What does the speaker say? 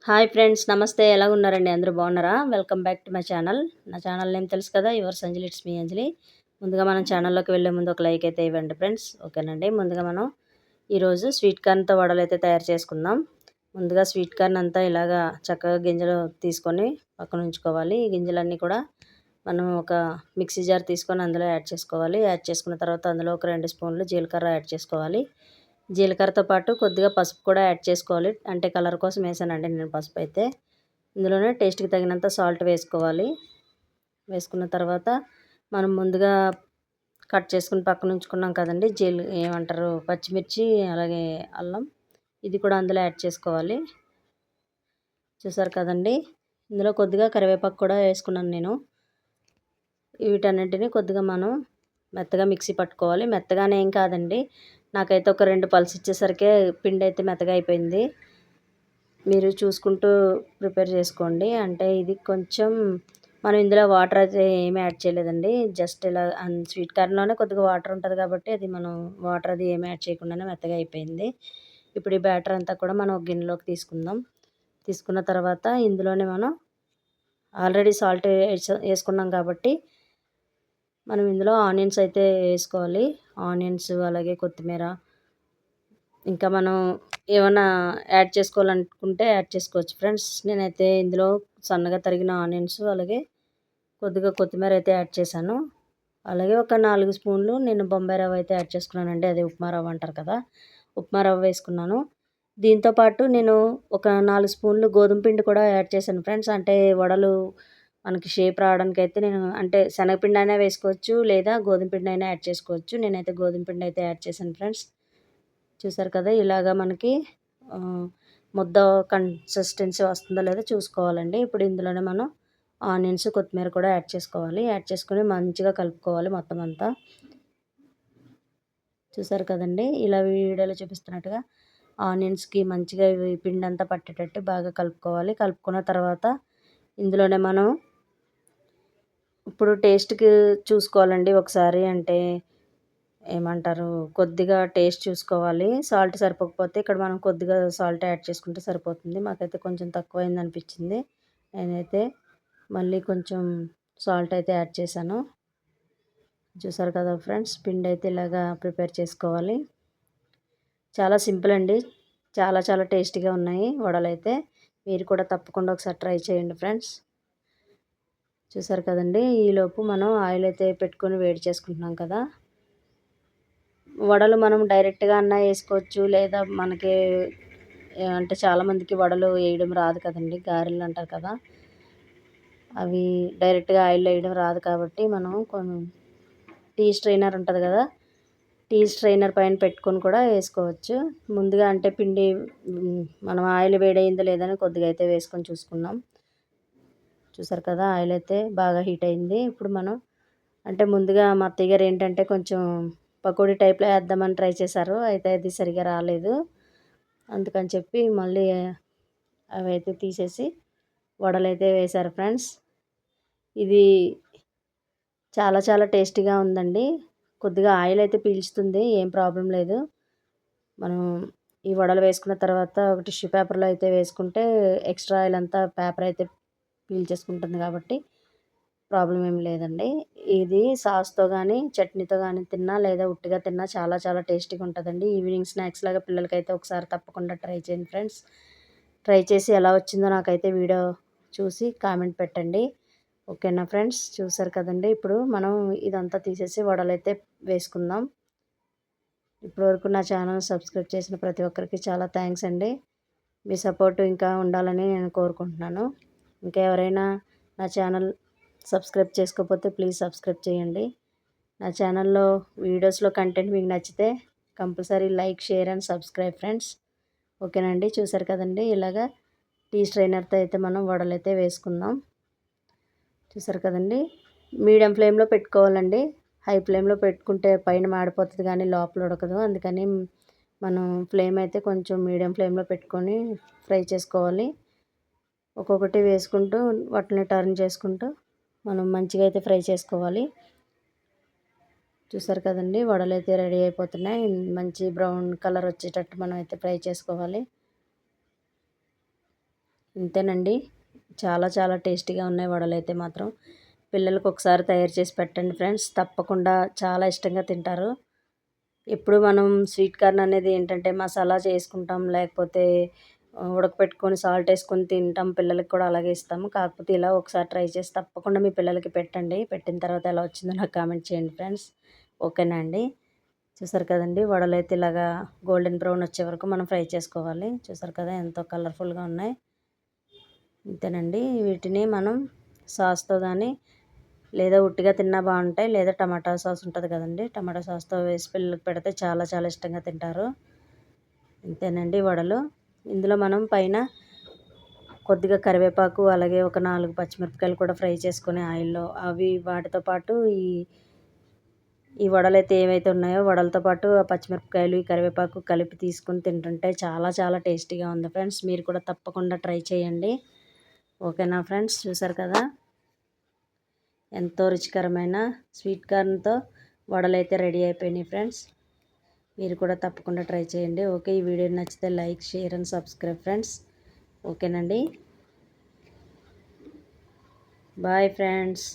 Hi friends, నమస్తే. ఎలా ఉన్నారండి? అందరూ బాగున్నారా? Welcome back to my channel. నా ఛానల్ నేమ్ తెలుసు కదా, యువర్స్ అంజలి, ఇట్స్ మీ అంజలి. ముందుగా మనం ఛానల్లోకి వెళ్ళే ముందు ఒక లైక్ అయితే ఇవ్వండి ఫ్రెండ్స్. ఓకేనండి. ముందుగా మనం ఈరోజు స్వీట్ కార్న్తో వడలు అయితే తయారు చేసుకుందాం. ముందుగా స్వీట్ కార్న్ అంతా ఇలాగా చక్కగా గింజలు తీసుకొని పక్కన ఉంచుకోవాలి. ఈ గింజలన్నీ కూడా మనం ఒక మిక్సీ జార్ తీసుకొని అందులో యాడ్ చేసుకోవాలి. యాడ్ చేసుకున్న తర్వాత అందులో ఒక 2 స్పూన్లు జీలకర్ర యాడ్ చేసుకోవాలి. జీలకర్రతో పాటు కొద్దిగా పసుపు కూడా యాడ్ చేసుకోవాలి. అంటే కలర్ కోసం వేసానండి నేను పసుపు అయితే. ఇందులోనే టేస్ట్కి తగినంత సాల్ట్ వేసుకోవాలి. వేసుకున్న తర్వాత మనం ముందుగా కట్ చేసుకుని పక్కన ఉంచుకున్నాం కదండి, ఏమంటారు, పచ్చిమిర్చి, అలాగే అల్లం, ఇది కూడా అందులో యాడ్ చేసుకోవాలి. చూసారు కదండి. ఇందులో కొద్దిగా కరివేపాకు కూడా వేసుకున్నాను నేను. వీటన్నింటినీ కొద్దిగా మనం మెత్తగా మిక్సీ పట్టుకోవాలి. మెత్తగానే ఏం కాదండి, నాకైతే ఒక 2 పల్స్ ఇచ్చేసరికే పిండి అయితే మెత్తగా అయిపోయింది. మీరు చూసుకుంటూ ప్రిపేర్ చేసుకోండి. అంటే ఇది కొంచెం మనం ఇందులో వాటర్ అయితే ఏమీ యాడ్ చేయలేదండి. జస్ట్ ఇలా స్వీట్ కార్న్లోనే కొద్దిగా వాటర్ ఉంటుంది కాబట్టి అది మనం వాటర్ అది ఏమీ యాడ్ చేయకుండానే మెత్తగా అయిపోయింది. ఇప్పుడు ఈ బ్యాటర్ అంతా కూడా మనం ఒక గిన్నెలోకి తీసుకుందాం. తీసుకున్న తర్వాత ఇందులోనే మనం ఆల్రెడీ సాల్ట్ వేసుకున్నాం కాబట్టి మనం ఇందులో ఆనియన్స్ అయితే వేసుకోవాలి. ఆనియన్స్, అలాగే కొత్తిమీర, ఇంకా మనం ఏమన్నా యాడ్ చేసుకోవాలనుకుంటే యాడ్ చేసుకోవచ్చు ఫ్రెండ్స్. నేనైతే ఇందులో సన్నగా తరిగిన ఆనియన్స్, అలాగే కొద్దిగా కొత్తిమీర అయితే యాడ్ చేశాను. అలాగే ఒక 4 స్పూన్లు నేను బొంబాయి రవ్వ అయితే యాడ్ చేసుకున్నానండి. అదే ఉప్మా రవ్వ అంటారు కదా, ఉప్మా రవ్వ వేసుకున్నాను. దీంతోపాటు నేను ఒక 4 స్పూన్లు గోధుమ పిండి కూడా యాడ్ చేశాను ఫ్రెండ్స్. అంటే వడలు మనకి షేప్ రావడానికి అయితే నేను అంటే శనగపిండి అయినా వేసుకోవచ్చు, లేదా గోధుమ పిండి అయినా యాడ్ చేసుకోవచ్చు. నేనైతే గోధుమ పిండి అయితే యాడ్ చేశాను ఫ్రెండ్స్. చూసారు కదా, ఇలాగా మనకి ముద్ద కన్సిస్టెన్సీ వస్తుందో లేదో చూసుకోవాలండి. ఇప్పుడు ఇందులోనే మనం ఆనియన్స్, కొత్తిమీర కూడా యాడ్ చేసుకోవాలి. యాడ్ చేసుకొని మంచిగా కలుపుకోవాలి మొత్తం అంతా. చూసారు కదండి, ఇలా వీడియోలో చూపిస్తున్నట్టుగా ఆనియన్స్కి మంచిగా పిండి అంతా పట్టేటట్టు బాగా కలుపుకోవాలి. కలుపుకున్న తర్వాత ఇందులోనే మనం ఇప్పుడు టేస్ట్కి చూసుకోవాలండి ఒకసారి. అంటే ఏమంటారు, కొద్దిగా టేస్ట్ చూసుకోవాలి. సాల్ట్ సరిపోకపోతే ఇక్కడ మనం కొద్దిగా సాల్ట్ యాడ్ చేసుకుంటే సరిపోతుంది. మాకైతే కొంచెం తక్కువైంది అనిపించింది. నేనైతే మళ్ళీ కొంచెం సాల్ట్ అయితే యాడ్ చేశాను. చూసారు కదా ఫ్రెండ్స్, పిండి అయితే ఇలాగా ప్రిపేర్ చేసుకోవాలి. చాలా సింపుల్ అండి. చాలా చాలా టేస్టీగా ఉన్నాయి వడలైతే. మీరు కూడా తప్పకుండా ఒకసారి ట్రై చేయండి ఫ్రెండ్స్. చూసారు కదండి, ఈలోపు మనం ఆయిల్ అయితే పెట్టుకొని వేడి చేసుకుంటున్నాం కదా. వడలు మనం డైరెక్ట్గా అన్నా వేసుకోవచ్చు, లేదా మనకి అంటే చాలామందికి వడలు వేయడం రాదు కదండి, గారెలు అంటారు కదా, అవి డైరెక్ట్గా ఆయిల్లో వేయడం రాదు కాబట్టి మనం టీ స్ట్రైనర్ ఉంటుంది కదా, టీ స్ట్రైనర్ పైన పెట్టుకొని కూడా వేసుకోవచ్చు. ముందుగా అంటే పిండి మనం ఆయిల్ వేడైందో లేదని కొద్దిగా అయితే వేసుకొని చూసుకున్నాం. చూసారు కదా, ఆయిల్ అయితే బాగా హీట్ అయింది. ఇప్పుడు మనం అంటే ముందుగా మా అత్తయ్య గారు ఏంటంటే కొంచెం పకోడీ టైప్లో వేద్దామని ట్రై చేశారు. అయితే అది సరిగా రాలేదు. అందుకని చెప్పి మళ్ళీ అవి అయితే తీసేసి వడలైతే వేశారు ఫ్రెండ్స్. ఇది చాలా చాలా టేస్టీగా ఉందండి. కొద్దిగా ఆయిల్ అయితే పీల్చుతుంది, ఏం ప్రాబ్లం లేదు. మనం ఈ వడలు వేసుకున్న తర్వాత ఒక టిష్యూ పేపర్లో అయితే వేసుకుంటే ఎక్స్ట్రా ఆయిల్ అంతా పేపర్ అయితే పీల్చేసుకుంటుంది కాబట్టి ప్రాబ్లం ఏం లేదండి. ఇది సాస్తో కానీ చట్నీతో కానీ తిన్నా, లేదా ఉట్టిగా తిన్నా చాలా చాలా టేస్టీగా ఉంటుందండి. ఈవినింగ్ స్నాక్స్ లాగా పిల్లలకైతే ఒకసారి తప్పకుండా ట్రై చేయండి ఫ్రెండ్స్. ట్రై చేసి ఎలా వచ్చిందో నాకైతే వీడియో చూసి కామెంట్ పెట్టండి. ఓకేనా ఫ్రెండ్స్. చూసారు కదండి, ఇప్పుడు మనం ఇదంతా తీసేసి వడలైతే వేసుకుందాం. ఇప్పటివరకు నా ఛానల్ సబ్స్క్రైబ్ చేసిన ప్రతి ఒక్కరికి చాలా థ్యాంక్స్ అండి. మీ సపోర్ట్ ఇంకా ఉండాలని నేను కోరుకుంటున్నాను. ఇంకా ఎవరైనా నా ఛానల్ సబ్స్క్రైబ్ చేసుకోకపోతే ప్లీజ్ సబ్స్క్రైబ్ చేయండి. నా ఛానల్లో వీడియోస్లో కంటెంట్ మీకు నచ్చితే compulsory like, share and subscribe friends. ఓకేనండి. చూసారు కదండి, ఇలాగా టీ స్ట్రైనర్తో అయితే మనం వడలైతే వేసుకుందాం. చూసారు కదండి, మీడియం ఫ్లేమ్లో పెట్టుకోవాలండి. హై ఫ్లేమ్లో పెట్టుకుంటే పైన మాడిపోతుంది కానీ లోపల ఉడకదు. అందుకని మనం ఫ్లేమ్ అయితే కొంచెం మీడియం ఫ్లేమ్లో పెట్టుకొని ఫ్రై చేసుకోవాలి. ఒక్కొక్కటి వేసుకుంటూ వాటిని టర్న్ చేసుకుంటూ మనం మంచిగా అయితే ఫ్రై చేసుకోవాలి. చూసారు కదండి, వడలు అయితే రెడీ అయిపోతున్నాయి. మంచి బ్రౌన్ కలర్ వచ్చేటట్టు మనం అయితే ఫ్రై చేసుకోవాలి. ఇంతేనండి. చాలా చాలా టేస్టీగా ఉన్నాయి వడలైతే మాత్రం. పిల్లలకి ఒకసారి తయారు చేసి పెట్టండి ఫ్రెండ్స్. తప్పకుండా చాలా ఇష్టంగా తింటారు. ఎప్పుడు మనం స్వీట్ కార్న్ అనేది ఏంటంటే మసాలా చేసుకుంటాం, లేకపోతే ఉడకపెట్టుకొని సాల్ట్ వేసుకొని తింటాం. పిల్లలకి కూడా అలాగే ఇస్తాము. కాకపోతే ఇలా ఒకసారి ట్రై చేసి తప్పకుండా మీ పిల్లలకి పెట్టండి. పెట్టిన తర్వాత ఎలా వచ్చిందో నాకు కామెంట్ చేయండి ఫ్రెండ్స్. ఓకేనా అండి? చూసారు కదండీ! వడలైతే ఇలాగా గోల్డెన్ బ్రౌన్ వచ్చే వరకు మనం ఫ్రై చేసుకోవాలి. చూసారు కదా ఎంతో కలర్ఫుల్‌గా ఉన్నాయి. ఇంతేనండి. వీటిని మనం సాస్‌తో గానీ, లేదా ఉట్టిగా తిన్నా బాగుంటాయి. లేదా టమాటా సాస్ ఉంటుంది కదండీ! టమాటా సాస్‌తో వేసి పిల్లలకి పెడితే చాలా చాలా ఇష్టంగా తింటారు. ఇంతేనండి వడలు. ఇందులో మనం పైన కొద్దిగా కరివేపాకు, అలాగే ఒక 4 పచ్చిమిరపకాయలు కూడా ఫ్రై చేసుకొని ఆయిల్‌లో అవి వాటితో పాటు ఈ వడలైతే ఏవైతే ఉన్నాయో వడలతో పాటు ఆ పచ్చిమిరపకాయలు, ఈ కరివేపాకు కలిపి తీసుకొని తింటుంటే చాలా చాలా టేస్టీగా ఉంది ఫ్రెండ్స్. మీరు కూడా తప్పకుండా ట్రై చేయండి. ఓకేనా ఫ్రెండ్స్? చూసారు కదా! ఎంతో రుచికరమైన స్వీట్ కార్న్‌తో వడలైతే రెడీ అయిపోయినాయి ఫ్రెండ్స్. మీరు కూడా తప్పకుండా ట్రై చేయండి. ఓకే. ఈ వీడియో నచ్చితే like, share and subscribe friends. ఓకేనండి. Bye friends.